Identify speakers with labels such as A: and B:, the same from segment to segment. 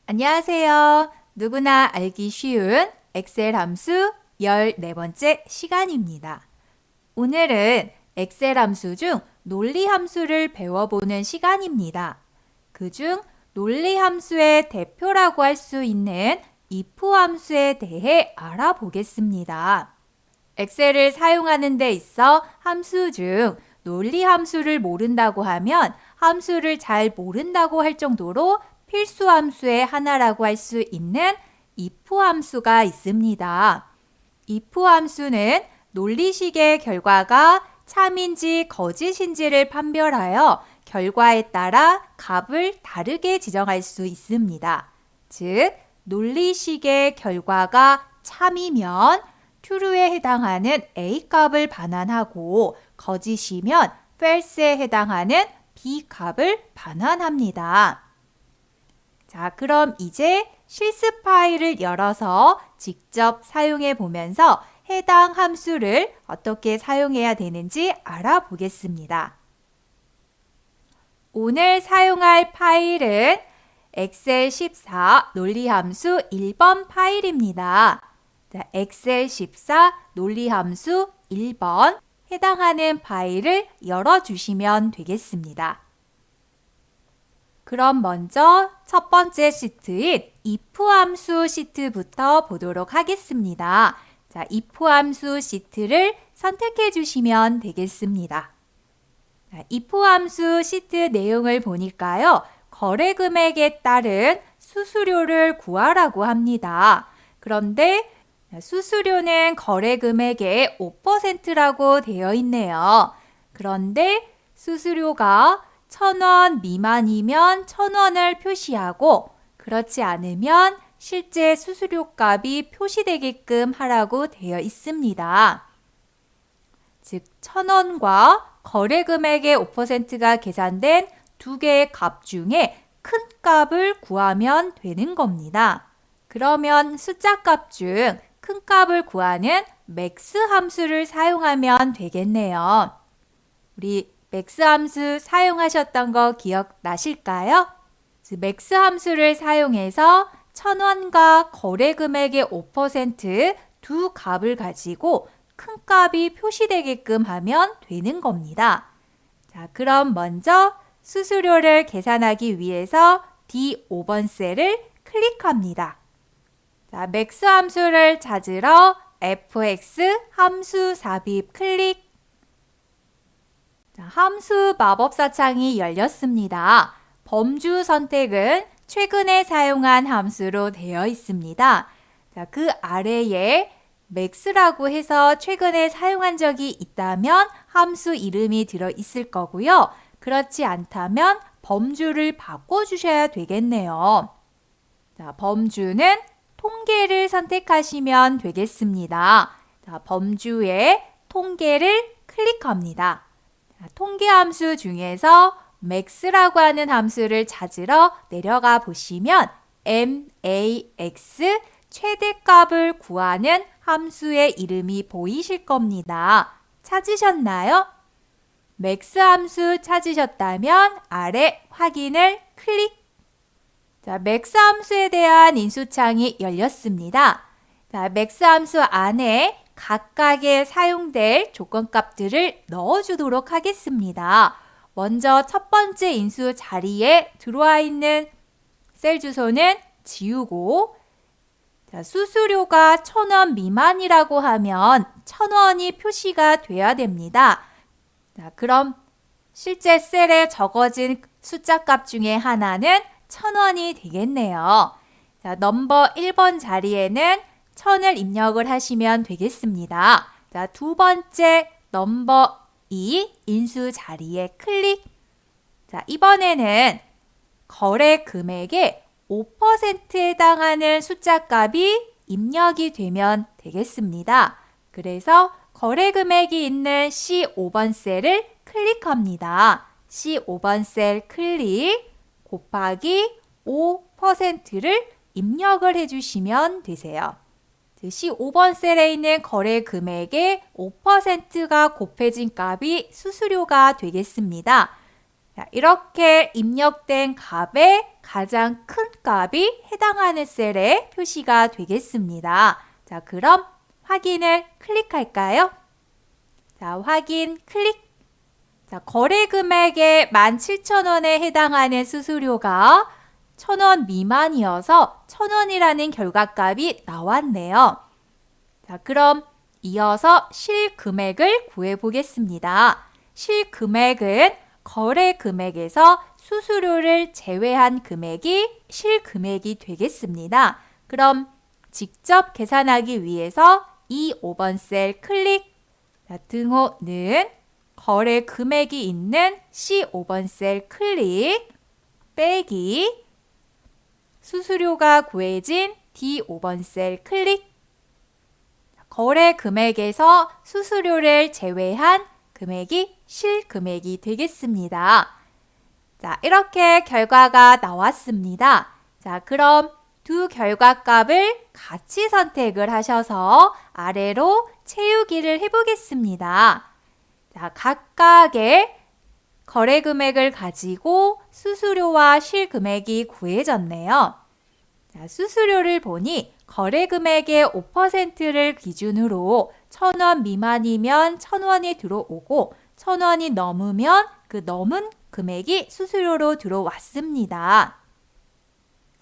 A: 안녕하세요. 누구나 알기 쉬운 엑셀 함수 14번째 시간입니다. 오늘은 엑셀 함수 중 논리 함수를 배워보는 시간입니다. 그중 논리 함수의 대표라고 할 수 있는 if 함수에 대해 알아보겠습니다. 엑셀을 사용하는 데 있어 함수 중 논리 함수를 모른다고 하면 함수를 잘 모른다고 할 정도로 필수 함수의 하나라고 할 수 있는 if 함수가 있습니다. if 함수는 논리식의 결과가 참인지 거짓인지를 판별하여 결과에 따라 값을 다르게 지정할 수 있습니다. 즉, 논리식의 결과가 참이면 true에 해당하는 A 값을 반환하고 거짓이면 false에 해당하는 B 값을 반환합니다. 자, 그럼 이제 실습 파일을 열어서 직접 사용해 보면서 해당 함수를 어떻게 사용해야 되는지 알아보겠습니다. 오늘 사용할 파일은 엑셀 14 논리함수 1번 파일입니다. 자, 엑셀 14 논리함수 1번 해당하는 파일을 열어주시면 되겠습니다. 그럼 먼저 첫 번째 시트인 if 함수 시트부터 보도록 하겠습니다. 자, if 함수 시트를 선택해 주시면 되겠습니다. 자, if 함수 시트 내용을 보니까요. 거래 금액에 따른 수수료를 구하라고 합니다. 그런데 수수료는 거래 금액의 5%라고 되어 있네요. 그런데 수수료가 1,000원 미만이면 1,000원을 표시하고 그렇지 않으면 실제 수수료 값이 표시되게끔 하라고 되어 있습니다. 즉 1,000원과 거래 금액의 5%가 계산된 두 개의 값 중에 큰 값을 구하면 되는 겁니다. 그러면 숫자 값 중 큰 값을 구하는 max 함수를 사용하면 되겠네요. 우리 max 함수 사용하셨던 거 기억나실까요? max 함수를 사용해서 1,000원과 거래 금액의 5% 두 값을 가지고 큰 값이 표시되게끔 하면 되는 겁니다. 자, 그럼 먼저 수수료를 계산하기 위해서 D5번 셀을 클릭합니다. 자, max 함수를 찾으러 fx 함수 삽입 클릭. 자, 함수 마법사 창이 열렸습니다. 범주 선택은 최근에 사용한 함수로 되어 있습니다. 자, 그 아래에 max라고 해서 최근에 사용한 적이 있다면 함수 이름이 들어 있을 거고요. 그렇지 않다면 범주를 바꿔주셔야 되겠네요. 자, 범주는 통계를 선택하시면 되겠습니다. 자, 범주에 통계를 클릭합니다. 자, 통계 함수 중에서 max라고 하는 함수를 찾으러 내려가 보시면 max 최대값을 구하는 함수의 이름이 보이실 겁니다. 찾으셨나요? max 함수 찾으셨다면 아래 확인을 클릭. 자, max 함수에 대한 인수창이 열렸습니다. 자, max 함수 안에 각각의 사용될 조건값들을 넣어주도록 하겠습니다. 먼저 첫 번째 인수 자리에 들어와 있는 셀 주소는 지우고, 자, 수수료가 1,000원 미만이라고 하면 1,000원이 표시가 돼야 됩니다. 자, 그럼 실제 셀에 적어진 숫자 값 중에 하나는 1,000원이 되겠네요. 자, 넘버 1번 자리에는 1,000을 입력을 하시면 되겠습니다. 자, 두 번째 넘버 2 인수 자리에 클릭. 자, 이번에는 거래 금액의 5%에 해당하는 숫자 값이 입력이 되면 되겠습니다. 그래서 거래 금액이 있는 C5번 셀을 클릭합니다. C5번 셀 클릭 곱하기 5%를 입력을 해주시면 되세요. 즉시 5번 셀에 있는 거래 금액의 5%가 곱해진 값이 수수료가 되겠습니다. 자, 이렇게 입력된 값의 가장 큰 값이 해당하는 셀에 표시가 되겠습니다. 자, 그럼 확인을 클릭할까요? 자, 확인 클릭. 자, 거래 금액의 17,000원에 해당하는 수수료가 1,000원 미만이어서 1,000원이라는 결과값이 나왔네요. 자, 그럼 이어서 실금액을 구해 보겠습니다. 실금액은 거래 금액에서 수수료를 제외한 금액이 실금액이 되겠습니다. 그럼 직접 계산하기 위해서 이 5번 셀 클릭. 자, 등호는 거래 금액이 있는 C5번 셀 클릭 빼기 수수료가 구해진 D5번 셀 클릭. 거래 금액에서 수수료를 제외한 금액이 실금액이 되겠습니다. 자, 이렇게 결과가 나왔습니다. 자, 그럼 두 결과값을 같이 선택을 하셔서 아래로 채우기를 해보겠습니다. 자, 각각의 거래 금액을 가지고 수수료와 실금액이 구해졌네요. 자, 수수료를 보니 거래 금액의 5%를 기준으로 1,000원 미만이면 1,000원이 들어오고 1,000원이 넘으면 그 넘은 금액이 수수료로 들어왔습니다.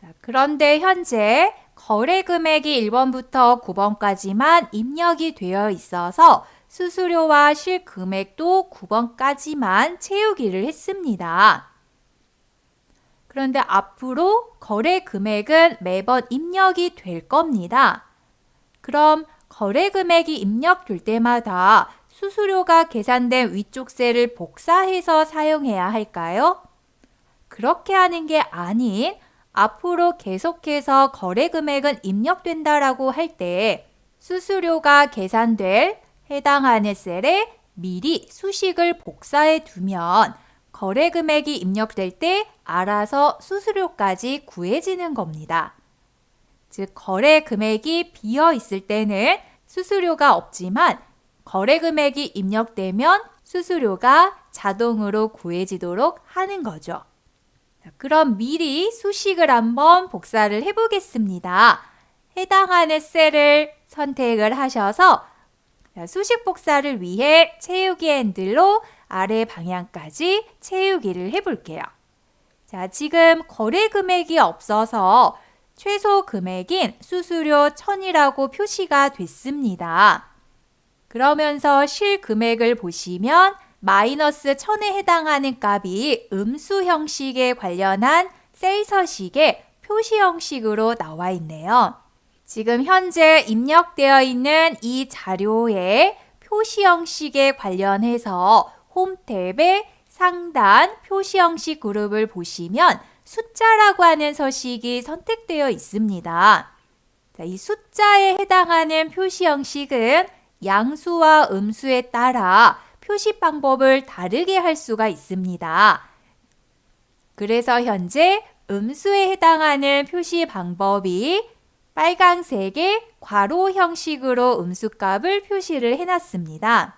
A: 자, 그런데 현재 거래 금액이 1번부터 9번까지만 입력이 되어 있어서 수수료와 실금액도 9번까지만 채우기를 했습니다. 그런데 앞으로 거래 금액은 매번 입력이 될 겁니다. 그럼 거래 금액이 입력될 때마다 수수료가 계산된 위쪽 셀을 복사해서 사용해야 할까요? 그렇게 하는 게 아닌 앞으로 계속해서 거래 금액은 입력된다라고 할 때 수수료가 계산될 해당하는 셀에 미리 수식을 복사해 두면 거래 금액이 입력될 때 알아서 수수료까지 구해지는 겁니다. 즉, 거래 금액이 비어 있을 때는 수수료가 없지만 거래 금액이 입력되면 수수료가 자동으로 구해지도록 하는 거죠. 자, 그럼 미리 수식을 한번 복사를 해보겠습니다. 해당하는 셀을 선택을 하셔서 수식 복사를 위해 채우기 핸들로 아래 방향까지 채우기를 해볼게요. 자, 지금 거래 금액이 없어서 최소 금액인 수수료 1,000이라고 표시가 됐습니다. 그러면서 실금액을 보시면 마이너스 1,000에 해당하는 값이 음수 형식에 관련한 셀 서식의 표시 형식으로 나와 있네요. 지금 현재 입력되어 있는 이 자료의 표시 형식에 관련해서 홈 탭의 상단 표시 형식 그룹을 보시면 숫자라고 하는 서식이 선택되어 있습니다. 자, 이 숫자에 해당하는 표시 형식은 양수와 음수에 따라 표시 방법을 다르게 할 수가 있습니다. 그래서 현재 음수에 해당하는 표시 방법이 빨강색의 괄호 형식으로 음수값을 표시를 해놨습니다.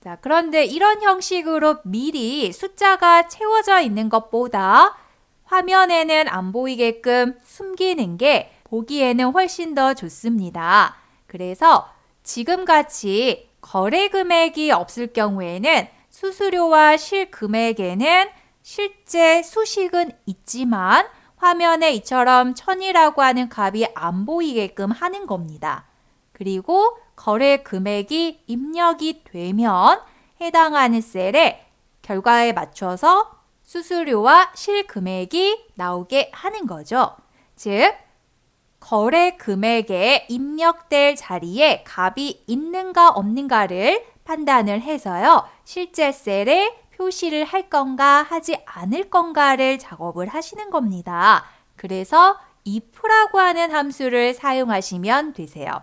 A: 자, 그런데 이런 형식으로 미리 숫자가 채워져 있는 것보다 화면에는 안 보이게끔 숨기는 게 보기에는 훨씬 더 좋습니다. 그래서 지금같이 거래 금액이 없을 경우에는 수수료와 실금액에는 실제 수식은 있지만 화면에 이처럼 1,000이라고 하는 값이 안 보이게끔 하는 겁니다. 그리고 거래 금액이 입력이 되면 해당하는 셀에 결과에 맞춰서 수수료와 실금액이 나오게 하는 거죠. 즉, 거래 금액에 입력될 자리에 값이 있는가 없는가를 판단을 해서요. 실제 셀에 표시를 할 건가 하지 않을 건가를 작업을 하시는 겁니다. 그래서 if라고 하는 함수를 사용하시면 되세요.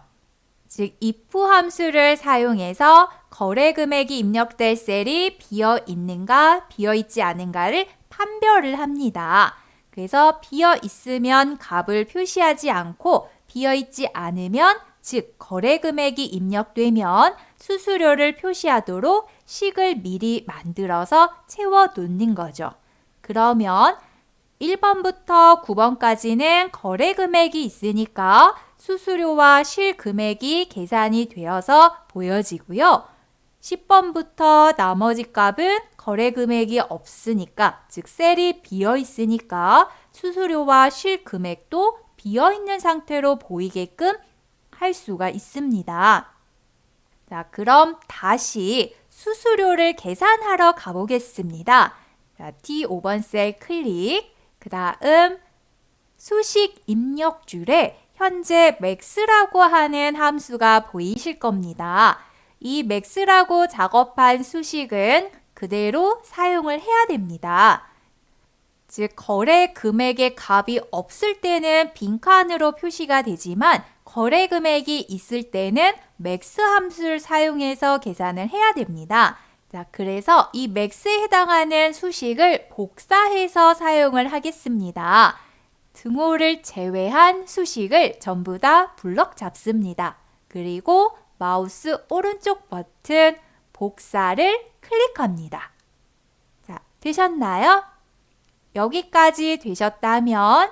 A: 즉, if 함수를 사용해서 거래 금액이 입력될 셀이 비어 있는가, 비어 있지 않은가를 판별을 합니다. 그래서 비어 있으면 값을 표시하지 않고 비어 있지 않으면 즉 거래 금액이 입력되면 수수료를 표시하도록 식을 미리 만들어서 채워 놓는 거죠. 그러면 1번부터 9번까지는 거래 금액이 있으니까 수수료와 실 금액이 계산이 되어서 보여지고요. 10번부터 나머지 값은 거래 금액이 없으니까, 즉 셀이 비어 있으니까 수수료와 실 금액도 비어 있는 상태로 보이게끔 할 수가 있습니다. 자, 그럼 다시 수수료를 계산하러 가보겠습니다. 자, D5번 셀 클릭, 그 다음 수식 입력줄에 현재 max라고 하는 함수가 보이실 겁니다. 이 max라고 작업한 수식은 그대로 사용을 해야 됩니다. 즉 거래 금액의 값이 없을 때는 빈칸으로 표시가 되지만 거래 금액이 있을 때는 max 함수를 사용해서 계산을 해야 됩니다. 자, 그래서 이 max에 해당하는 수식을 복사해서 사용을 하겠습니다. 등호를 제외한 수식을 전부 다 블럭 잡습니다. 그리고 마우스 오른쪽 버튼 복사를 클릭합니다. 자, 되셨나요? 여기까지 되셨다면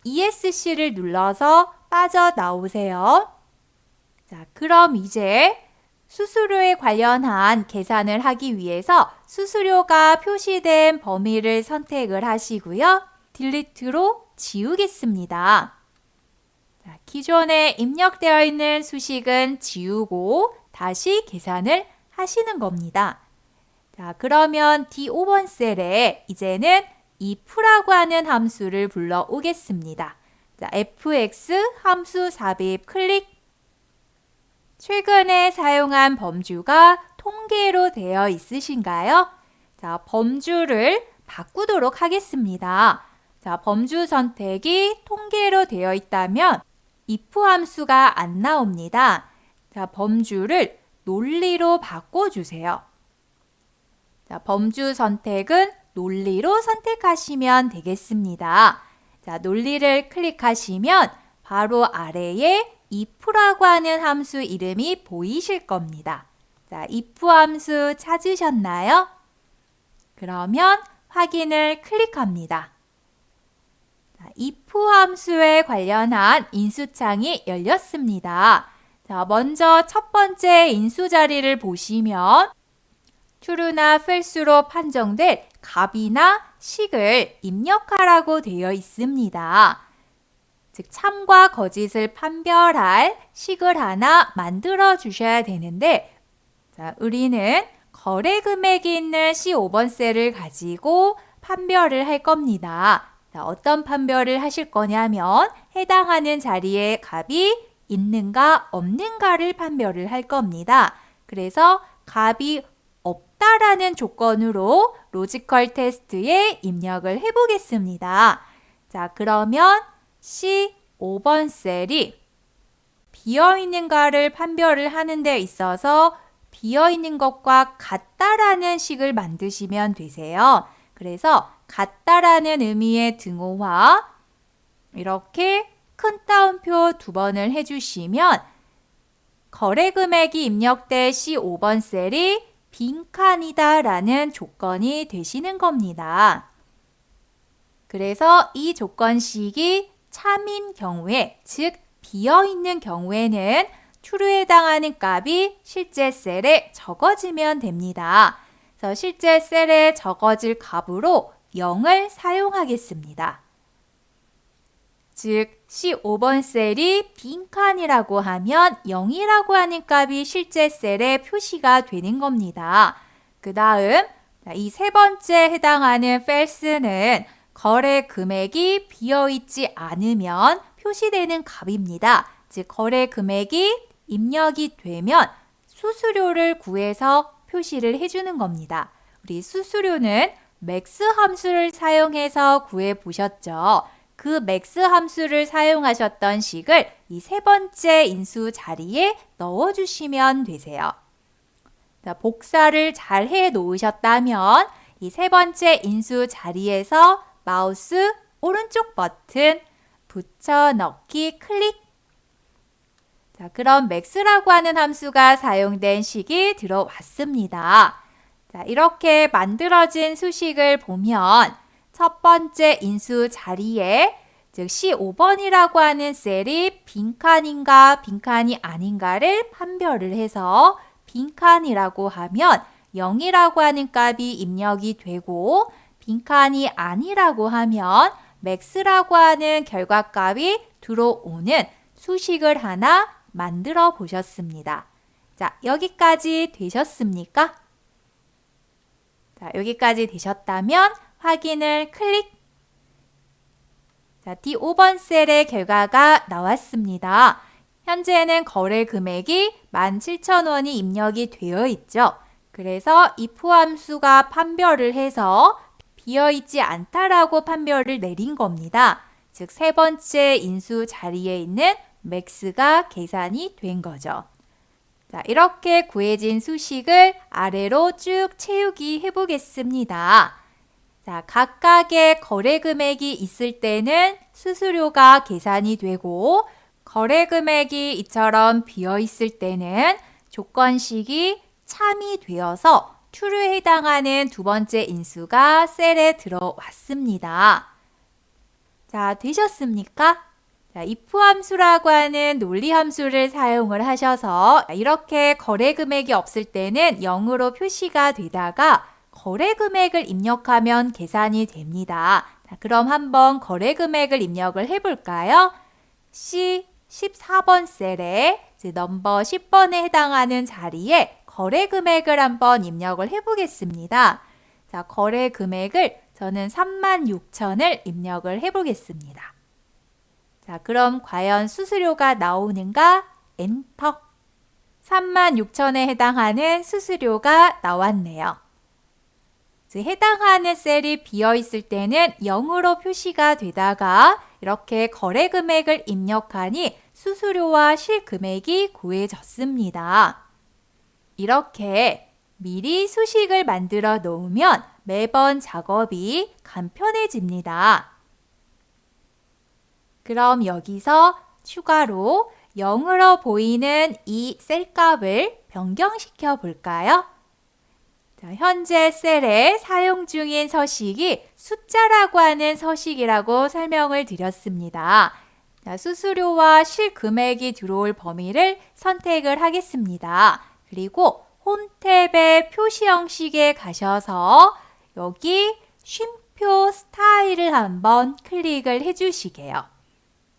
A: ESC를 눌러서 빠져나오세요. 자, 그럼 이제 수수료에 관련한 계산을 하기 위해서 수수료가 표시된 범위를 선택을 하시고요. 딜리트로 지우겠습니다. 자, 기존에 입력되어 있는 수식은 지우고 다시 계산을 하시는 겁니다. 자, 그러면 D5번 셀에 이제는 if라고 하는 함수를 불러오겠습니다. 자, fx 함수 삽입 클릭. 최근에 사용한 범주가 통계로 되어 있으신가요? 자, 범주를 바꾸도록 하겠습니다. 자, 범주 선택이 통계로 되어 있다면 if 함수가 안 나옵니다. 자, 범주를 논리로 바꿔주세요. 자, 범주 선택은 논리로 선택하시면 되겠습니다. 자, 논리를 클릭하시면 바로 아래에 if라고 하는 함수 이름이 보이실 겁니다. 자, if 함수 찾으셨나요? 그러면 확인을 클릭합니다. 자, if 함수에 관련한 인수창이 열렸습니다. 자, 먼저 첫 번째 인수 자리를 보시면 true나 false로 판정될 값이나 식을 입력하라고 되어 있습니다. 즉 참과 거짓을 판별할 식을 하나 만들어 주셔야 되는데, 자, 우리는 거래 금액이 있는 C5번 셀을 가지고 판별을 할 겁니다. 자, 어떤 판별을 하실 거냐면 해당하는 자리에 값이 있는가 없는가를 판별을 할 겁니다. 그래서 값이 없다라는 조건으로 로지컬 테스트에 입력을 해보겠습니다. 자, 그러면 C5번 셀이 비어있는가를 판별을 하는 데 있어서 비어있는 것과 같다라는 식을 만드시면 되세요. 그래서 같다라는 의미의 등호와 이렇게 큰 따옴표 2번을 해주시면 거래 금액이 입력된 C5번 셀이 빈칸이다 라는 조건이 되시는 겁니다. 그래서 이 조건식이 참인 경우에, 즉 비어있는 경우에는 true에 해당하는 값이 실제 셀에 적어지면 됩니다. 그래서 실제 셀에 적어질 값으로 0을 사용하겠습니다. 즉 C5번 셀이 빈칸이라고 하면 0이라고 하는 값이 실제 셀에 표시가 되는 겁니다. 그 다음 이 세 번째 해당하는 false는 거래 금액이 비어있지 않으면 표시되는 값입니다. 즉 거래 금액이 입력이 되면 수수료를 구해서 표시를 해주는 겁니다. 우리 수수료는 max 함수를 사용해서 구해보셨죠? 그 max 함수를 사용하셨던 식을 이 세 번째 인수 자리에 넣어주시면 되세요. 자, 복사를 잘 해 놓으셨다면 이 세 번째 인수 자리에서 마우스 오른쪽 버튼 붙여넣기 클릭. 자, 그럼 max라고 하는 함수가 사용된 식이 들어왔습니다. 자, 이렇게 만들어진 수식을 보면 첫 번째 인수 자리에 즉 C5번이라고 하는 셀이 빈칸인가 빈칸이 아닌가를 판별을 해서 빈칸이라고 하면 0이라고 하는 값이 입력이 되고 빈칸이 아니라고 하면 max라고 하는 결과값이 들어오는 수식을 하나 만들어 보셨습니다. 자, 여기까지 되셨습니까? 자, 여기까지 되셨다면 확인을 클릭. 자, D5번 셀의 결과가 나왔습니다. 현재는 거래 금액이 17,000원이 입력이 되어 있죠. 그래서 if 함수가 판별을 해서 비어있지 않다라고 판별을 내린 겁니다. 즉, 세 번째 인수 자리에 있는 max가 계산이 된 거죠. 자, 이렇게 구해진 수식을 아래로 쭉 채우기 해보겠습니다. 자, 각각의 거래 금액이 있을 때는 수수료가 계산이 되고 거래 금액이 이처럼 비어 있을 때는 조건식이 참이 되어서 true에 해당하는 두 번째 인수가 셀에 들어왔습니다. 자, 되셨습니까? 자, if 함수라고 하는 논리 함수를 사용을 하셔서 이렇게 거래 금액이 없을 때는 0으로 표시가 되다가 거래 금액을 입력하면 계산이 됩니다. 자, 그럼 한번 거래 금액을 입력을 해볼까요? C14번 셀에 넘버 10번에 해당하는 자리에 거래 금액을 한번 입력을 해보겠습니다. 자, 거래 금액을 저는 36,000을 입력을 해보겠습니다. 자, 그럼 과연 수수료가 나오는가? 엔터. 36,000에 해당하는 수수료가 나왔네요. 즉, 해당하는 셀이 비어 있을 때는 0으로 표시가 되다가 이렇게 거래 금액을 입력하니 수수료와 실금액이 구해졌습니다. 이렇게 미리 수식을 만들어 놓으면 매번 작업이 간편해집니다. 그럼 여기서 추가로 0으로 보이는 이 셀 값을 변경시켜 볼까요? 자, 현재 셀에 사용 중인 서식이 숫자라고 하는 서식이라고 설명을 드렸습니다. 자, 수수료와 실금액이 들어올 범위를 선택을 하겠습니다. 그리고 홈 탭의 표시 형식에 가셔서 여기 쉼표 스타일을 한번 클릭을 해주시게요.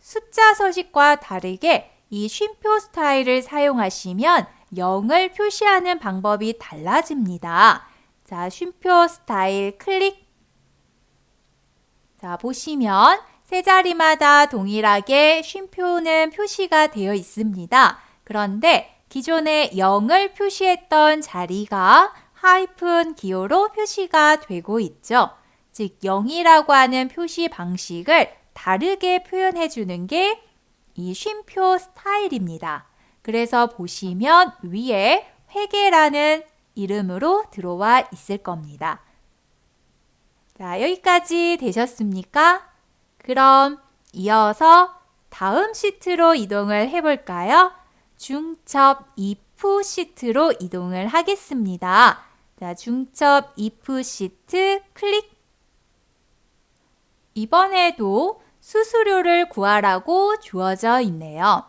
A: 숫자 서식과 다르게 이 쉼표 스타일을 사용하시면 0을 표시하는 방법이 달라집니다. 자, 쉼표 스타일 클릭. 자, 보시면 세 자리마다 동일하게 쉼표는 표시가 되어 있습니다. 그런데 기존에 0을 표시했던 자리가 하이픈 기호로 표시가 되고 있죠. 즉, 0이라고 하는 표시 방식을 다르게 표현해 주는 게 이 쉼표 스타일입니다. 그래서 보시면 위에 회계라는 이름으로 들어와 있을 겁니다. 자, 여기까지 되셨습니까? 그럼 이어서 다음 시트로 이동을 해볼까요? 중첩 if 시트로 이동을 하겠습니다. 자, 중첩 if 시트 클릭. 이번에도 수수료를 구하라고 주어져 있네요.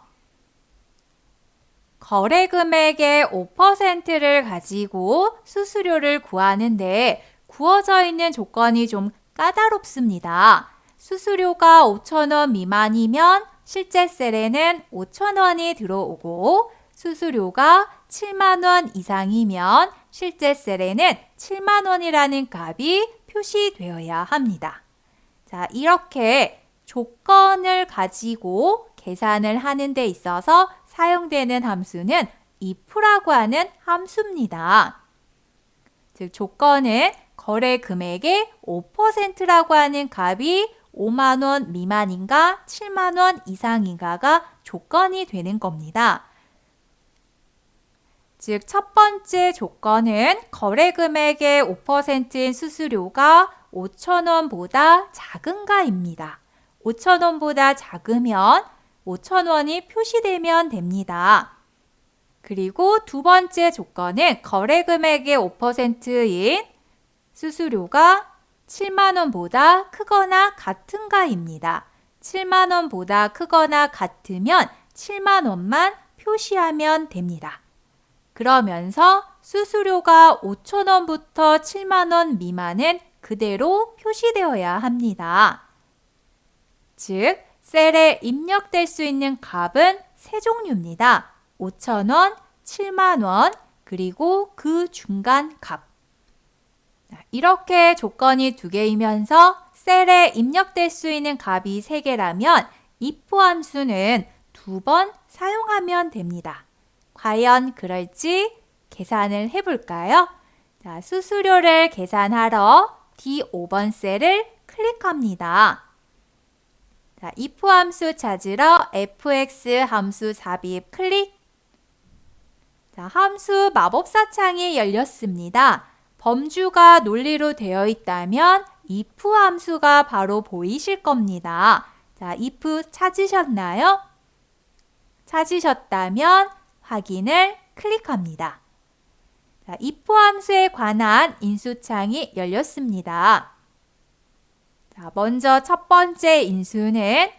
A: 거래 금액의 5%를 가지고 수수료를 구하는데 구워져 있는 조건이 좀 까다롭습니다. 수수료가 5,000원 미만이면 실제 셀에는 5,000원이 들어오고 수수료가 7만원 이상이면 실제 셀에는 7만원이라는 값이 표시되어야 합니다. 자, 이렇게 조건을 가지고 계산을 하는 데 있어서 사용되는 함수는 if라고 하는 함수입니다. 즉, 조건은 거래 금액의 5%라고 하는 값이 5만 원 미만인가 7만 원 이상인가가 조건이 되는 겁니다. 즉, 첫 번째 조건은 거래 금액의 5%인 수수료가 5,000원보다 작은가입니다. 5,000원보다 작으면 5,000원이 표시되면 됩니다. 그리고 두 번째 조건은 거래 금액의 5%인 수수료가 7만 원보다 크거나 같은가입니다. 7만 원보다 크거나 같으면 7만 원만 표시하면 됩니다. 그러면서 수수료가 5,000원부터 7만 원 미만은 그대로 표시되어야 합니다. 즉, 셀에 입력될 수 있는 값은 세 종류입니다. 5,000원, 7만 원, 그리고 그 중간 값. 이렇게 조건이 두 개이면서 셀에 입력될 수 있는 값이 세 개라면 if 함수는 두 번 사용하면 됩니다. 과연 그럴지 계산을 해볼까요? 자, 수수료를 계산하러 D5번 셀을 클릭합니다. 자, if 함수 찾으러 fx 함수 삽입 클릭. 자, 함수 마법사 창이 열렸습니다. 범주가 논리로 되어 있다면 if 함수가 바로 보이실 겁니다. 자, if 찾으셨나요? 찾으셨다면 확인을 클릭합니다. 자, if 함수에 관한 인수창이 열렸습니다. 자, 먼저 첫 번째 인수는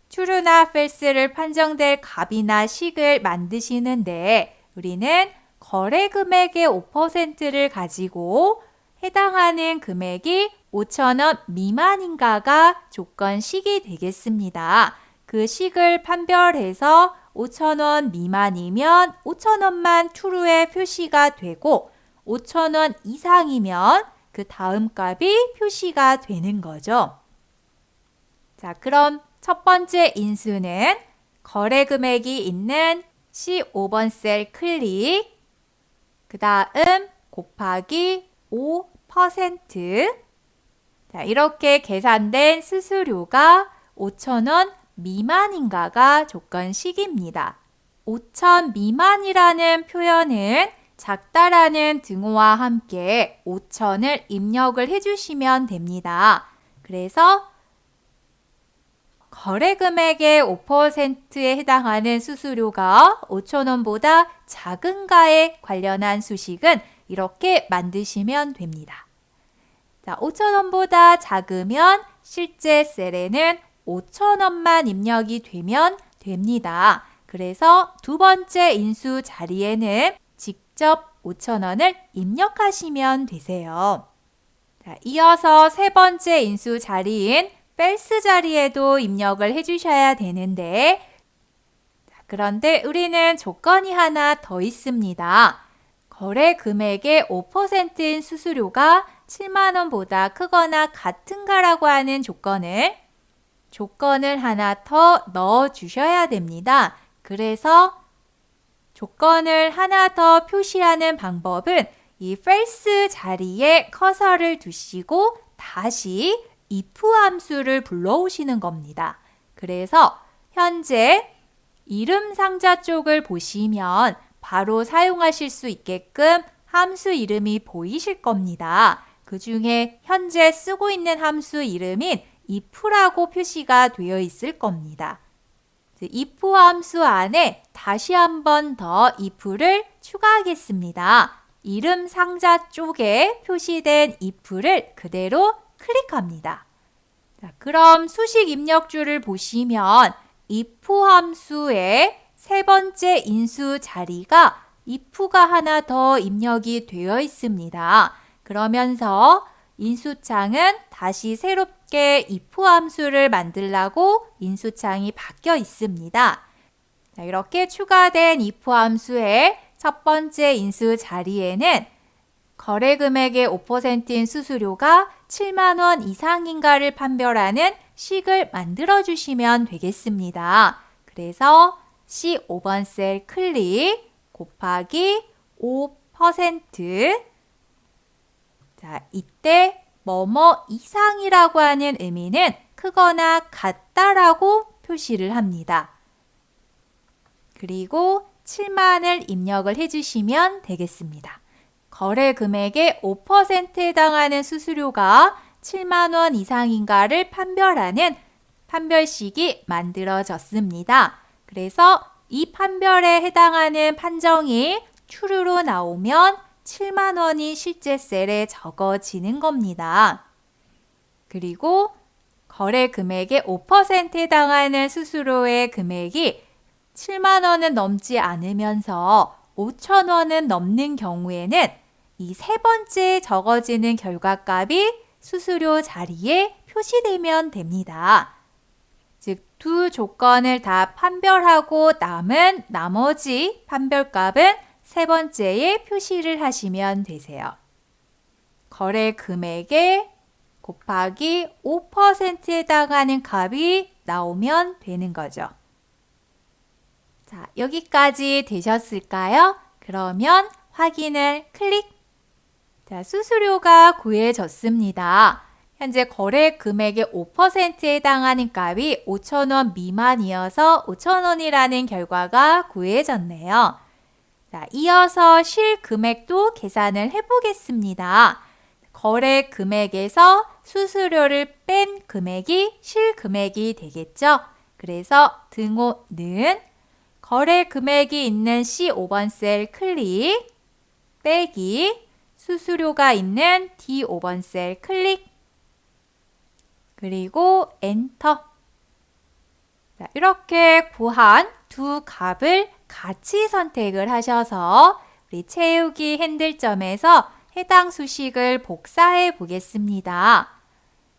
A: true나 false를 판정될 값이나 식을 만드시는데 우리는 거래 금액의 5%를 가지고 해당하는 금액이 5,000원 미만인가가 조건식이 되겠습니다. 그 식을 판별해서 5,000원 미만이면 5,000원만 true에 표시가 되고 5,000원 이상이면 그 다음 값이 표시가 되는 거죠. 자, 그럼 첫 번째 인수는 거래 금액이 있는 C5번 셀 클릭, 그 다음 곱하기 5%. 자, 이렇게 계산된 수수료가 5,000원 미만인가가 조건식입니다. 5,000 미만이라는 표현은 작다라는 등호와 함께 5,000을 입력을 해주시면 됩니다. 그래서 거래 금액의 5%에 해당하는 수수료가 5,000원보다 작은가에 관련한 수식은 이렇게 만드시면 됩니다. 자, 5,000원보다 작으면 실제 셀에는 5,000원만 입력이 되면 됩니다. 그래서 두 번째 인수 자리에는 직접 5,000원을 입력하시면 되세요. 자, 이어서 세 번째 인수 자리인 false 자리에도 입력을 해주셔야 되는데, 그런데 우리는 조건이 하나 더 있습니다. 거래 금액의 5%인 수수료가 7만 원보다 크거나 같은가라고 하는 조건을 하나 더 넣어 주셔야 됩니다. 그래서 조건을 하나 더 표시하는 방법은 이 false 자리에 커서를 두시고 다시 if 함수를 불러오시는 겁니다. 그래서 현재 이름 상자 쪽을 보시면 바로 사용하실 수 있게끔 함수 이름이 보이실 겁니다. 그 중에 현재 쓰고 있는 함수 이름인 if라고 표시가 되어 있을 겁니다. if 함수 안에 다시 한 번 더 if를 추가하겠습니다. 이름 상자 쪽에 표시된 if를 그대로 클릭합니다. 자, 그럼 수식 입력줄을 보시면 if 함수의 세 번째 인수 자리가 if가 하나 더 입력이 되어 있습니다. 그러면서 인수창은 다시 새롭게 if 함수를 만들라고 인수창이 바뀌어 있습니다. 자, 이렇게 추가된 if 함수의 첫 번째 인수 자리에는 거래 금액의 5%인 수수료가 7만 원 이상인가를 판별하는 식을 만들어 주시면 되겠습니다. 그래서 C5번 셀 클릭 곱하기 5%. 자, 이때 뭐뭐 이상이라고 하는 의미는 크거나 같다라고 표시를 합니다. 그리고 7만을 입력을 해주시면 되겠습니다. 거래 금액의 5%에 해당하는 수수료가 7만 원 이상인가를 판별하는 판별식이 만들어졌습니다. 그래서 이 판별에 해당하는 판정이 true로 나오면 7만 원이 실제 셀에 적어지는 겁니다. 그리고 거래 금액의 5%에 해당하는 수수료의 금액이 7만 원은 넘지 않으면서 5천 원은 넘는 경우에는 이 세 번째 적어지는 결과값이 수수료 자리에 표시되면 됩니다. 즉, 두 조건을 다 판별하고 남은 나머지 판별값은 세 번째에 표시를 하시면 되세요. 거래 금액에 곱하기 5%에 해당하는 값이 나오면 되는 거죠. 자, 여기까지 되셨을까요? 그러면 확인을 클릭. 자, 수수료가 구해졌습니다. 현재 거래 금액의 5%에 해당하는 값이 5,000원 미만이어서 5,000원이라는 결과가 구해졌네요. 자, 이어서 실금액도 계산을 해보겠습니다. 거래 금액에서 수수료를 뺀 금액이 실금액이 되겠죠. 그래서 등호는 거래 금액이 있는 C5번 셀 클릭, 빼기 수수료가 있는 D5번 셀 클릭, 그리고 엔터. 자, 이렇게 구한 두 값을 같이 선택을 하셔서 우리 채우기 핸들점에서 해당 수식을 복사해 보겠습니다.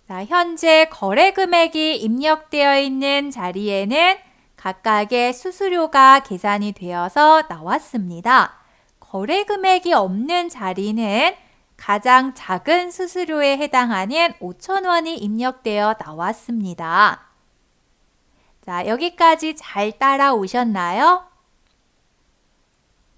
A: 자, 현재 거래 금액이 입력되어 있는 자리에는 각각의 수수료가 계산이 되어서 나왔습니다. 거래 금액이 없는 자리는 가장 작은 수수료에 해당하는 5,000원이 입력되어 나왔습니다. 자, 여기까지 잘 따라오셨나요?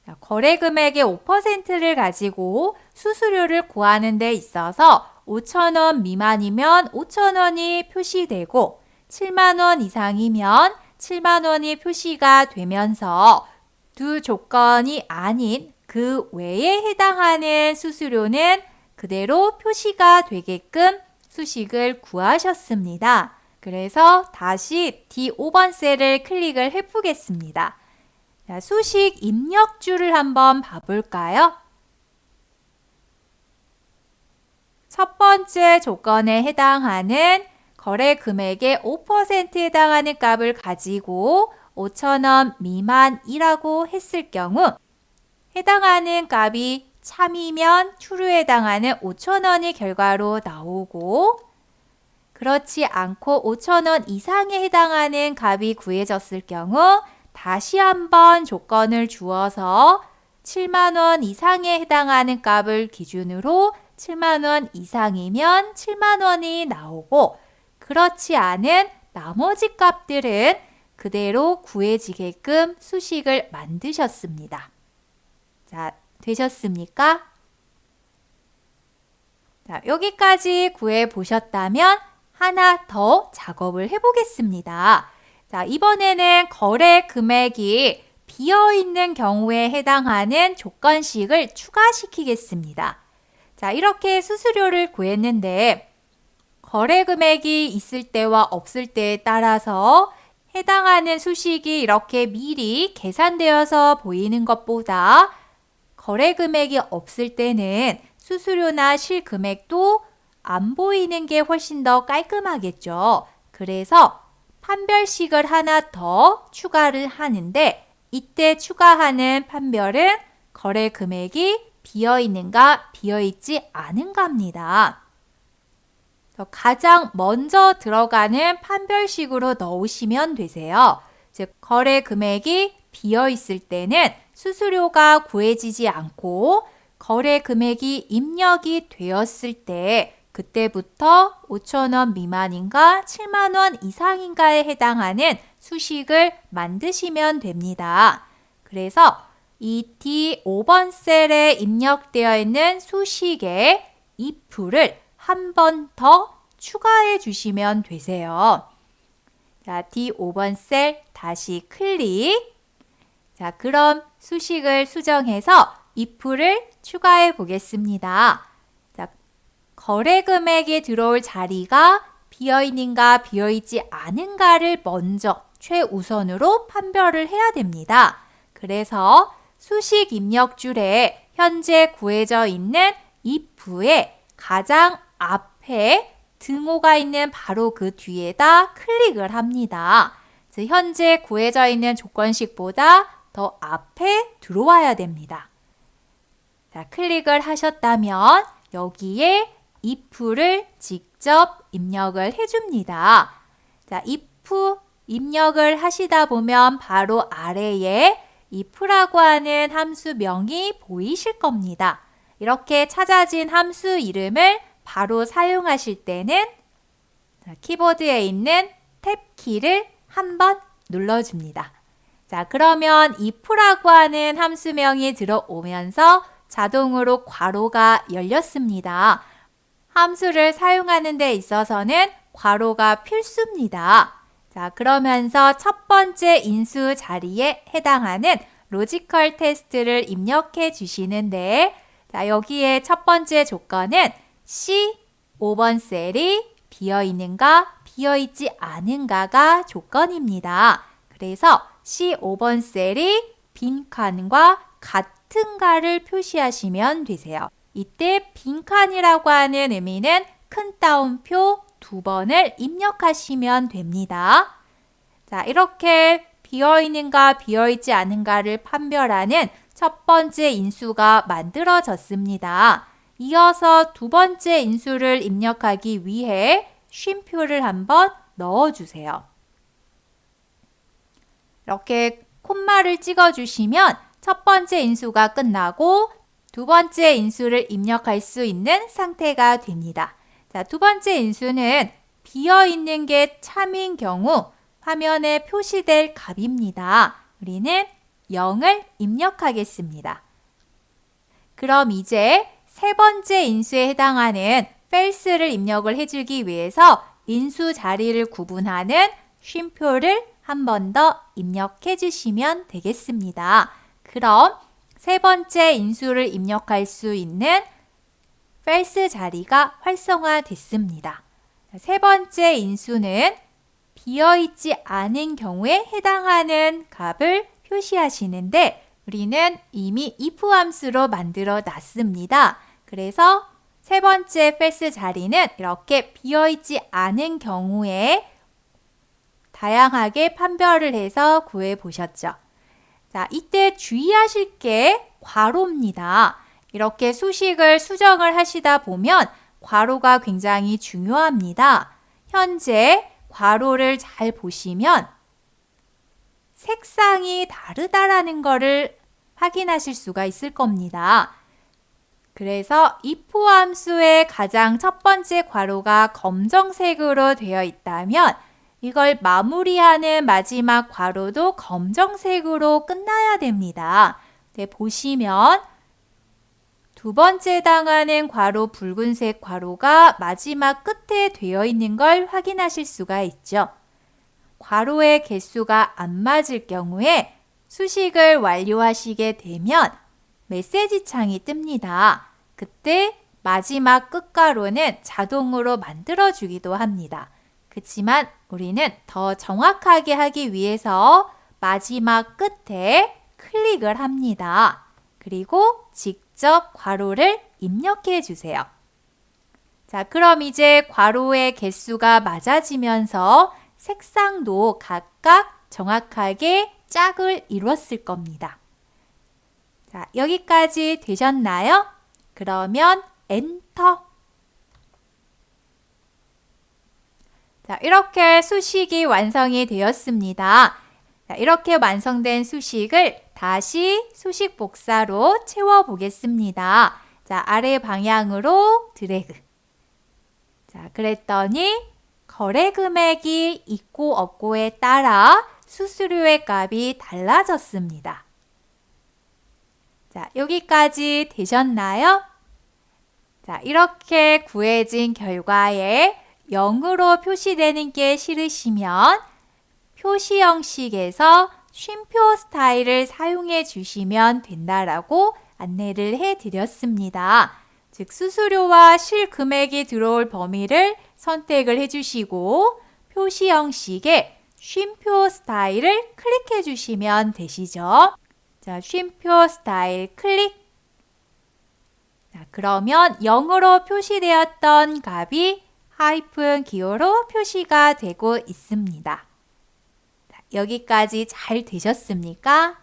A: 자, 거래 금액의 5%를 가지고 수수료를 구하는 데 있어서 5,000원 미만이면 5,000원이 표시되고 7만 원 이상이면 7만 원이 표시가 되면서 두 조건이 아닌 그 외에 해당하는 수수료는 그대로 표시가 되게끔 수식을 구하셨습니다. 그래서 다시 D5번 셀을 클릭을 해보겠습니다. 자, 수식 입력줄을 한번 봐볼까요? 첫 번째 조건에 해당하는 거래 금액의 5%에 해당하는 값을 가지고 5,000원 미만이라고 했을 경우 해당하는 값이 참이면 true에 해당하는 5,000원이 결과로 나오고 그렇지 않고 5,000원 이상에 해당하는 값이 구해졌을 경우 다시 한번 조건을 주어서 7만 원 이상에 해당하는 값을 기준으로 7만 원 이상이면 7만 원이 나오고 그렇지 않은 나머지 값들은 그대로 구해지게끔 수식을 만드셨습니다. 자, 되셨습니까? 자, 여기까지 구해 보셨다면 하나 더 작업을 해보겠습니다. 자, 이번에는 거래 금액이 비어있는 경우에 해당하는 조건식을 추가시키겠습니다. 자, 이렇게 수수료를 구했는데 거래 금액이 있을 때와 없을 때에 따라서 해당하는 수식이 이렇게 미리 계산되어서 보이는 것보다 거래 금액이 없을 때는 수수료나 실금액도 안 보이는 게 훨씬 더 깔끔하겠죠. 그래서 판별식을 하나 더 추가를 하는데 이때 추가하는 판별은 거래 금액이 비어있는가 비어있지 않은가입니다. 가장 먼저 들어가는 판별식으로 넣으시면 되세요. 즉, 거래 금액이 비어있을 때는 수수료가 구해지지 않고 거래 금액이 입력이 되었을 때 그때부터 5,000원 미만인가 7만 원 이상인가에 해당하는 수식을 만드시면 됩니다. 그래서 이 D5번 셀에 입력되어 있는 수식에 if를 한 번 더 추가해 주시면 되세요. 자, D5번 셀 다시 클릭. 자, 그럼 수식을 수정해서 if를 추가해 보겠습니다. 자, 거래 금액이 들어올 자리가 비어있는가 비어있지 않은가를 먼저 최우선으로 판별을 해야 됩니다. 그래서 수식 입력줄에 현재 구해져 있는 if의 가장 앞에 등호가 있는 바로 그 뒤에다 클릭을 합니다. 즉 현재 구해져 있는 조건식보다 더 앞에 들어와야 됩니다. 자, 클릭을 하셨다면 여기에 if를 직접 입력을 해줍니다. 자, if 입력을 하시다 보면 바로 아래에 if라고 하는 함수명이 보이실 겁니다. 이렇게 찾아진 함수 이름을 바로 사용하실 때는 키보드에 있는 탭 키를 한번 눌러줍니다. 자, 그러면 if라고 하는 함수명이 들어오면서 자동으로 괄호가 열렸습니다. 함수를 사용하는 데 있어서는 괄호가 필수입니다. 자, 그러면서 첫 번째 인수 자리에 해당하는 로지컬 테스트를 입력해 주시는데, 자, 여기에 첫 번째 조건은 C5번 셀이 비어있는가 비어있지 않은가가 조건입니다. 그래서 C5번 셀이 빈칸과 같은가를 표시하시면 되세요. 이때 빈칸이라고 하는 의미는 큰 따옴표 2번을 입력하시면 됩니다. 자, 이렇게 비어있는가 비어있지 않은가를 판별하는 첫 번째 인수가 만들어졌습니다. 이어서 두 번째 인수를 입력하기 위해 쉼표를 한번 넣어주세요. 이렇게 콤마를 찍어주시면 첫 번째 인수가 끝나고 두 번째 인수를 입력할 수 있는 상태가 됩니다. 자, 두 번째 인수는 비어있는 게 참인 경우 화면에 표시될 값입니다. 우리는 0을 입력하겠습니다. 그럼 이제 세 번째 인수에 해당하는 false를 입력을 해주기 위해서 인수 자리를 구분하는 쉼표를 한 번 더 입력해 주시면 되겠습니다. 그럼 세 번째 인수를 입력할 수 있는 false 자리가 활성화됐습니다. 세 번째 인수는 비어있지 않은 경우에 해당하는 값을 표시하시는데 우리는 이미 if 함수로 만들어 놨습니다. 그래서 세 번째 false 자리는 이렇게 비어있지 않은 경우에 다양하게 판별을 해서 구해 보셨죠. 자, 이때 주의하실 게 괄호입니다. 이렇게 수식을 수정을 하시다 보면 괄호가 굉장히 중요합니다. 현재 괄호를 잘 보시면 색상이 다르다라는 것을 확인하실 수가 있을 겁니다. 그래서 if 함수의 가장 첫 번째 괄호가 검정색으로 되어 있다면 이걸 마무리하는 마지막 괄호도 검정색으로 끝나야 됩니다. 네, 보시면 두 번째 해당하는 괄호 붉은색 괄호가 마지막 끝에 되어 있는 걸 확인하실 수가 있죠. 괄호의 개수가 안 맞을 경우에 수식을 완료하시게 되면 메시지 창이 뜹니다. 그때 마지막 끝괄호는 자동으로 만들어주기도 합니다. 그렇지만 우리는 더 정확하게 하기 위해서 마지막 끝에 클릭을 합니다. 그리고 직접 괄호를 입력해 주세요. 자, 그럼 이제 괄호의 개수가 맞아지면서 색상도 각각 정확하게 짝을 이뤘을 겁니다. 자, 여기까지 되셨나요? 그러면 엔터. 자, 이렇게 수식이 완성이 되었습니다. 자, 이렇게 완성된 수식을 다시 수식 복사로 채워 보겠습니다. 자, 아래 방향으로 드래그. 자, 그랬더니 거래 금액이 있고 없고에 따라 수수료의 값이 달라졌습니다. 자, 여기까지 되셨나요? 자, 이렇게 구해진 결과에 0으로 표시되는 게 싫으시면 표시 형식에서 쉼표 스타일을 사용해 주시면 된다라고 안내를 해 드렸습니다. 즉 수수료와 실금액이 들어올 범위를 선택을 해주시고 표시 형식에 쉼표 스타일을 클릭해 주시면 되시죠. 자, 쉼표 스타일 클릭. 자, 그러면 0으로 표시되었던 값이 하이픈 기호로 표시가 되고 있습니다. 자, 여기까지 잘 되셨습니까?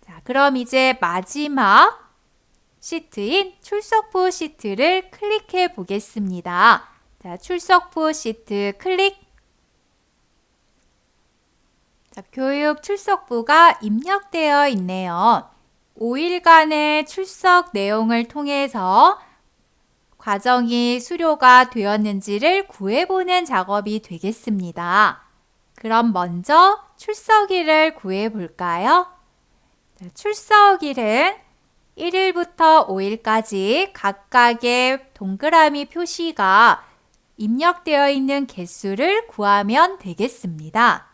A: 자, 그럼 이제 마지막 시트인 출석부 시트를 클릭해 보겠습니다. 자, 출석부 시트 클릭. 자, 교육 출석부가 입력되어 있네요. 5일간의 출석 내용을 통해서 과정이 수료가 되었는지를 구해보는 작업이 되겠습니다. 그럼 먼저 출석일을 구해볼까요? 자, 출석일은 1일부터 5일까지 각각의 동그라미 표시가 입력되어 있는 개수를 구하면 되겠습니다.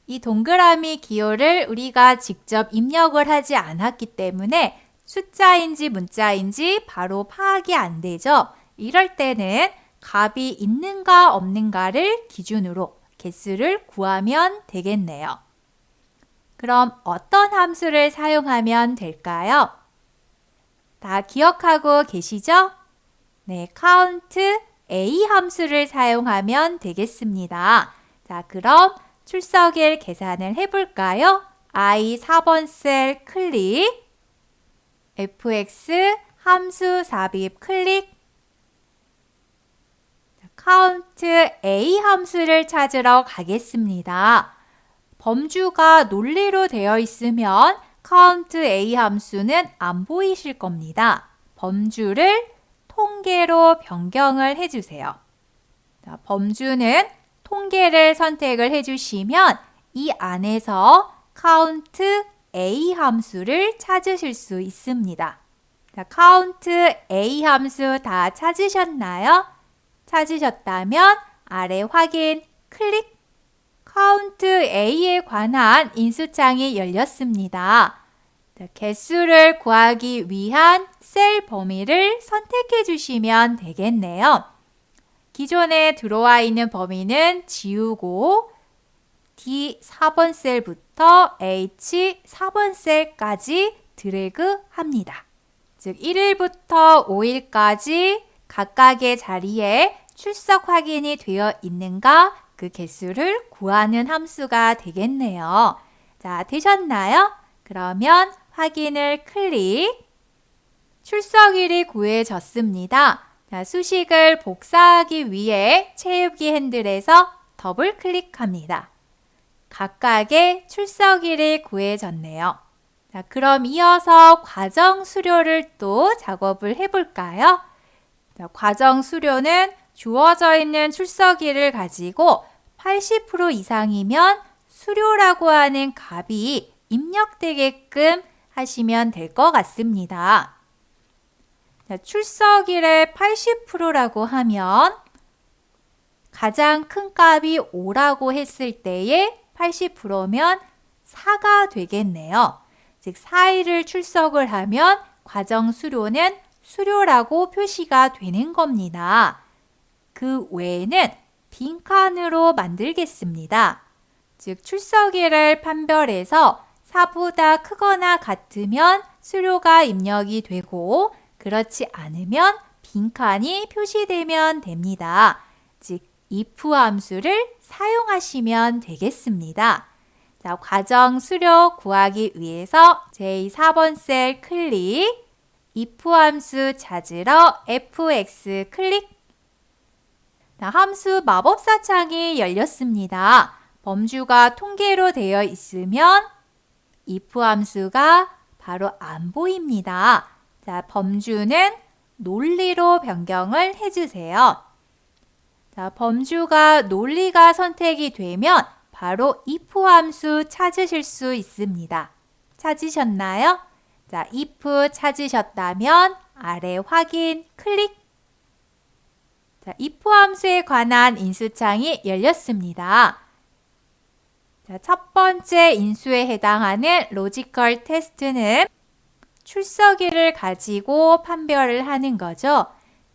A: 이 동그라미 기호를 우리가 직접 입력을 하지 않았기 때문에 숫자인지 문자인지 바로 파악이 안 되죠. 이럴 때는 값이 있는가 없는가를 기준으로 개수를 구하면 되겠네요. 그럼 어떤 함수를 사용하면 될까요? 다 기억하고 계시죠? 네, count A 함수를 사용하면 되겠습니다. 자, 그럼 출석일 계산을 해볼까요? I 4번 셀 클릭, fx 함수 삽입 클릭, count A 함수를 찾으러 가겠습니다. 범주가 논리로 되어 있으면 count A 함수는 안 보이실 겁니다. 범주를 통계로 변경을 해주세요. 자, 범주는 통계를 선택을 해주시면 이 안에서 count A 함수를 찾으실 수 있습니다. 자, count A 함수 다 찾으셨나요? 찾으셨다면 아래 확인 클릭. count A에 관한 인수창이 열렸습니다. 자, 개수를 구하기 위한 셀 범위를 선택해 주시면 되겠네요. 기존에 들어와 있는 범위는 지우고 D 4번 셀부터 H 4번 셀까지 드래그 합니다. 즉 1일부터 5일까지 각각의 자리에 출석 확인이 되어 있는가 그 개수를 구하는 함수가 되겠네요. 자, 되셨나요? 그러면 확인을 클릭. 출석일이 구해졌습니다. 자, 수식을 복사하기 위해 채우기 핸들에서 더블 클릭합니다. 각각의 출석일이 구해졌네요. 자, 그럼 이어서 과정 수료를 또 작업을 해볼까요? 자, 과정 수료는 주어져 있는 출석일을 가지고 80% 이상이면 수료라고 하는 값이 입력되게끔 하시면 될 것 같습니다. 자, 출석일의 80%라고 하면 가장 큰 값이 5라고 했을 때의 80%면 4가 되겠네요. 즉 4일을 출석을 하면 과정 수료는 수료라고 표시가 되는 겁니다. 그 외에는 빈칸으로 만들겠습니다. 즉 출석일을 판별해서 4보다 크거나 같으면 수료가 입력이 되고 그렇지 않으면 빈칸이 표시되면 됩니다. 즉 if 함수를 사용하시면 되겠습니다. 자, 과정 수료 구하기 위해서 J4번 셀 클릭, if 함수 찾으러 fx 클릭. 자, 함수 마법사 창이 열렸습니다. 범주가 통계로 되어 있으면 if 함수가 바로 안 보입니다. 자, 범주는 논리로 변경을 해주세요. 자, 범주가 논리가 선택이 되면 바로 if 함수 찾으실 수 있습니다. 찾으셨나요? 자, if 찾으셨다면 아래 확인 클릭. 자, if 함수에 관한 인수창이 열렸습니다. 자, 첫 번째 인수에 해당하는 로지컬 테스트는 출석일을 가지고 판별을 하는 거죠.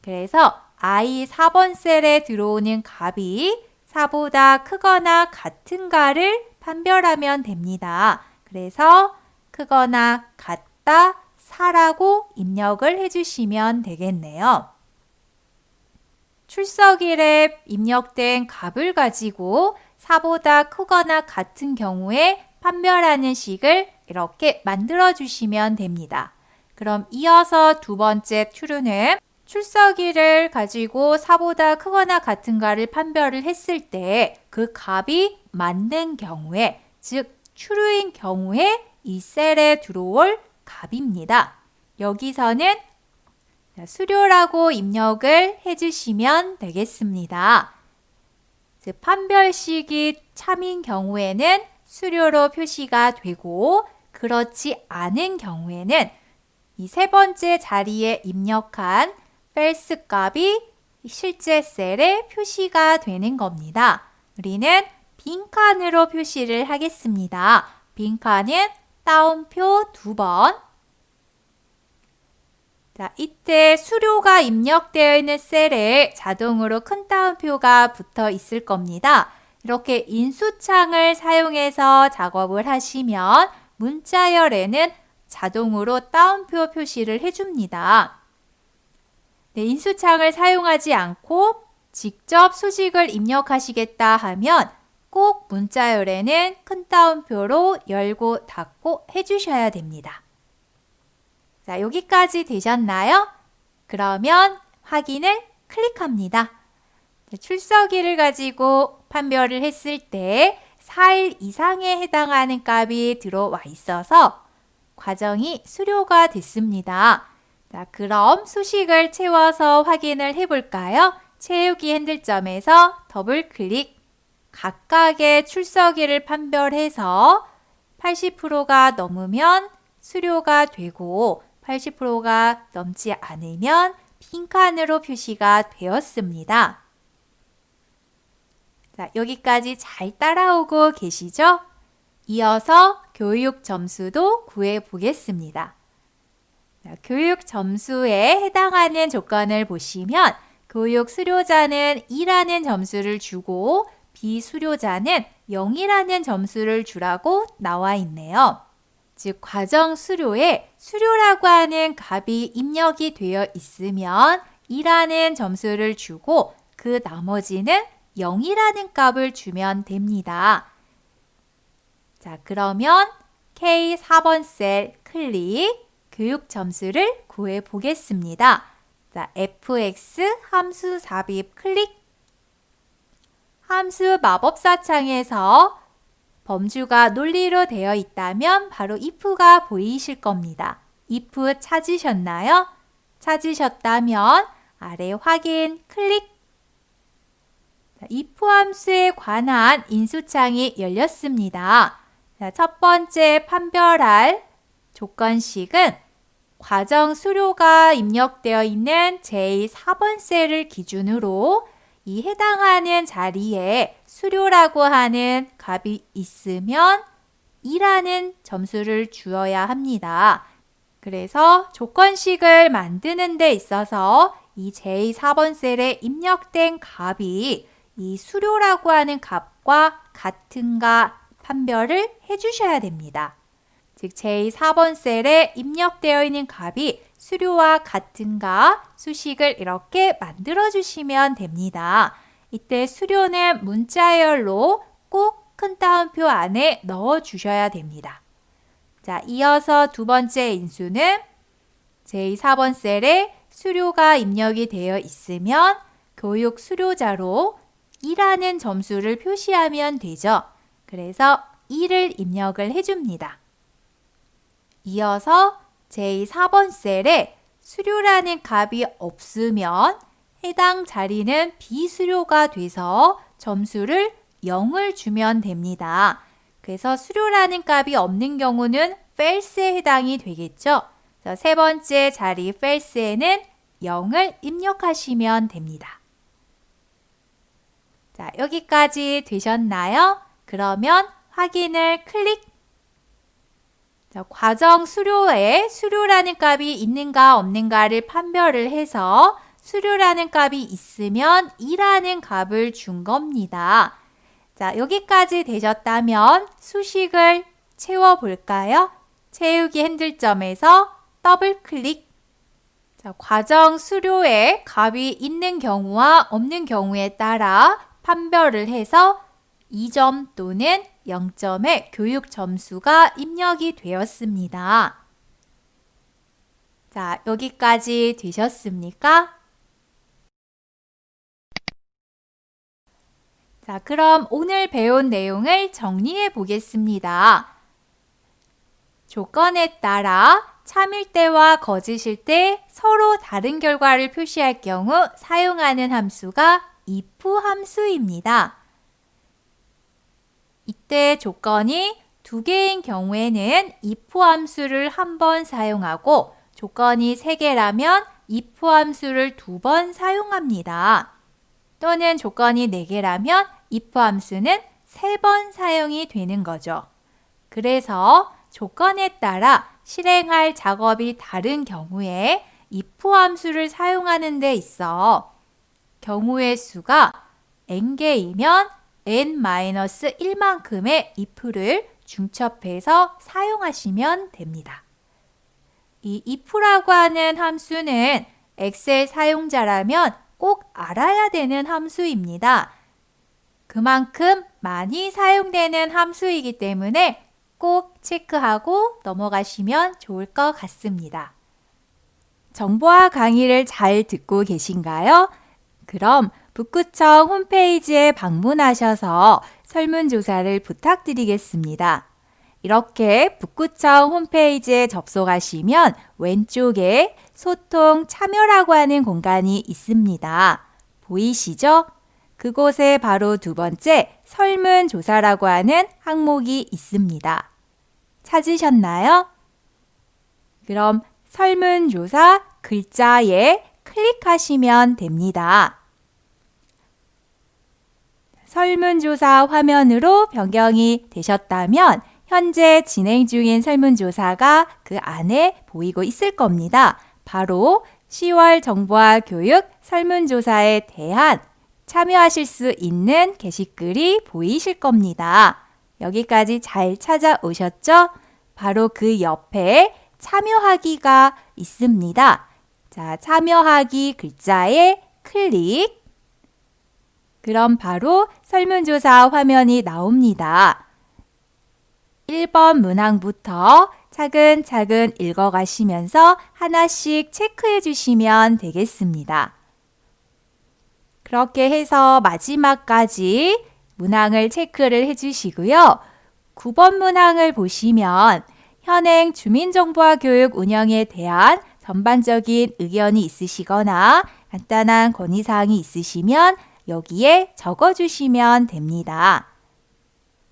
A: 그래서 I 4번 셀에 들어오는 값이 4보다 크거나 같은가를 판별하면 됩니다. 그래서 크거나 같다 4라고 입력을 해주시면 되겠네요. 출석일에 입력된 값을 가지고 4보다 크거나 같은 경우에 판별하는 식을 이렇게 만들어 주시면 됩니다. 그럼 이어서 두 번째 true는 출석일을 가지고 4보다 크거나 같은가를 판별을 했을 때 그 값이 맞는 경우에, 즉 true인 경우에 이 셀에 들어올 값입니다. 여기서는 수료라고 입력을 해주시면 되겠습니다. 즉 판별식이 참인 경우에는 수료로 표시가 되고 그렇지 않은 경우에는 이 세 번째 자리에 입력한 false 값이 실제 셀에 표시가 되는 겁니다. 우리는 빈칸으로 표시를 하겠습니다. 빈칸은 따옴표 2번. 자, 이때 수료가 입력되어 있는 셀에 자동으로 큰 따옴표가 붙어 있을 겁니다. 이렇게 인수창을 사용해서 작업을 하시면 문자열에는 자동으로 따옴표 표시를 해줍니다. 네, 인수창을 사용하지 않고 직접 수식을 입력하시겠다 하면 꼭 문자열에는 큰 따옴표로 열고 닫고 해주셔야 됩니다. 자, 여기까지 되셨나요? 그러면 확인을 클릭합니다. 출석일을 가지고 판별을 했을 때 4일 이상에 해당하는 값이 들어와 있어서 과정이 수료가 됐습니다. 자, 그럼 수식을 채워서 확인을 해볼까요? 채우기 핸들점에서 더블 클릭, 각각의 출석일을 판별해서 80%가 넘으면 수료가 되고 80%가 넘지 않으면 빈칸으로 표시가 되었습니다. 자, 여기까지 잘 따라오고 계시죠? 이어서 교육 점수도 구해 보겠습니다. 자, 교육 점수에 해당하는 조건을 보시면 교육 수료자는 2라는 점수를 주고 비수료자는 0이라는 점수를 주라고 나와 있네요. 즉 과정 수료에 수료라고 하는 값이 입력이 되어 있으면 2라는 점수를 주고 그 나머지는 0이라는 값을 주면 됩니다. 자, 그러면 K 4번 셀 클릭, 교육 점수를 구해 보겠습니다. 자, fx 함수 삽입 클릭. 함수 마법사 창에서 범주가 논리로 되어 있다면 바로 if가 보이실 겁니다. if 찾으셨나요? 찾으셨다면 아래 확인 클릭. 자, if 함수에 관한 인수창이 열렸습니다. 자, 첫 번째 판별할 조건식은 과정 수료가 입력되어 있는 제4번 셀을 기준으로 이 해당하는 자리에 수료라고 하는 값이 있으면 2라는 점수를 주어야 합니다. 그래서 조건식을 만드는 데 있어서 이 제4번 셀에 입력된 값이 이 수료라고 하는 값과 같은가 판별을 해주셔야 됩니다. 즉 제4번 셀에 입력되어 있는 값이 수료와 같은가 수식을 이렇게 만들어 주시면 됩니다. 이때 수료는 문자열로 꼭 큰 따옴표 안에 넣어 주셔야 됩니다. 자, 이어서 두 번째 인수는 제4번 셀에 수료가 입력이 되어 있으면 교육 수료자로 2라는 점수를 표시하면 되죠. 그래서 2를 입력을 해줍니다. 이어서 제4번 셀에 수료라는 값이 없으면 해당 자리는 비수료가 돼서 점수를 0을 주면 됩니다. 그래서 수료라는 값이 없는 경우는 false에 해당이 되겠죠. 그래서 세 번째 자리 false에는 0을 입력하시면 됩니다. 자, 여기까지 되셨나요? 그러면 확인을 클릭. 자, 과정 수료에 수료라는 값이 있는가 없는가를 판별을 해서 수료라는 값이 있으면 2라는 값을 준 겁니다. 자, 여기까지 되셨다면 수식을 채워볼까요? 채우기 핸들점에서 더블 클릭. 자, 과정 수료에 값이 있는 경우와 없는 경우에 따라 판별을 해서 2점 또는 0점의 교육 점수가 입력이 되었습니다. 자, 여기까지 되셨습니까? 자, 그럼 오늘 배운 내용을 정리해 보겠습니다. 조건에 따라 참일 때와 거짓일 때 서로 다른 결과를 표시할 경우 사용하는 함수가 if 함수입니다. 이때 조건이 2개인 경우에는 if 함수를 1번 사용하고 조건이 3개라면 if 함수를 2번 사용합니다. 또는 조건이 4개라면 if 함수는 3번 사용이 되는 거죠. 그래서 조건에 따라 실행할 작업이 다른 경우에 if 함수를 사용하는 데 있어 경우의 수가 n개이면 n-1만큼의 if를 중첩해서 사용하시면 됩니다. 이 if라고 하는 함수는 엑셀 사용자라면 꼭 알아야 되는 함수입니다. 그만큼 많이 사용되는 함수이기 때문에 꼭 체크하고 넘어가시면 좋을 것 같습니다. 정보화 강의를 잘 듣고 계신가요? 그럼 북구청 홈페이지에 방문하셔서 설문조사를 부탁드리겠습니다. 이렇게 북구청 홈페이지에 접속하시면 왼쪽에 소통 참여라고 하는 공간이 있습니다. 보이시죠? 그곳에 바로 2번째 설문조사라고 하는 항목이 있습니다. 찾으셨나요? 그럼 설문조사 글자에 클릭하시면 됩니다. 설문조사 화면으로 변경이 되셨다면 현재 진행 중인 설문조사가 그 안에 보이고 있을 겁니다. 바로 10월 정보화 교육 설문조사에 대한 참여하실 수 있는 게시글이 보이실 겁니다. 여기까지 잘 찾아오셨죠? 바로 그 옆에 참여하기가 있습니다. 자, 참여하기 글자에 클릭. 그럼 바로 설문조사 화면이 나옵니다. 1번 문항부터 차근차근 읽어가시면서 하나씩 체크해 주시면 되겠습니다. 그렇게 해서 마지막까지 문항을 체크를 해주시고요. 9번 문항을 보시면 현행 주민정보화 교육 운영에 대한 전반적인 의견이 있으시거나 간단한 건의사항이 있으시면 여기에 적어주시면 됩니다.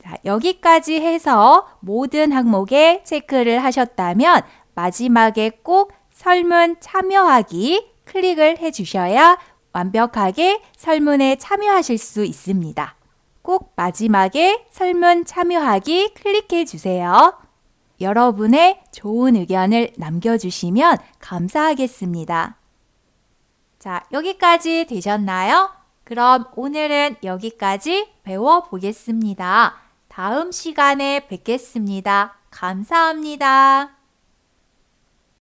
A: 자, 여기까지 해서 모든 항목에 체크를 하셨다면 마지막에 꼭 설문 참여하기 클릭을 해주셔야 완벽하게 설문에 참여하실 수 있습니다. 꼭 마지막에 설문 참여하기 클릭해 주세요. 여러분의 좋은 의견을 남겨주시면 감사하겠습니다. 자, 여기까지 되셨나요? 그럼 오늘은 여기까지 배워보겠습니다. 다음 시간에 뵙겠습니다. 감사합니다.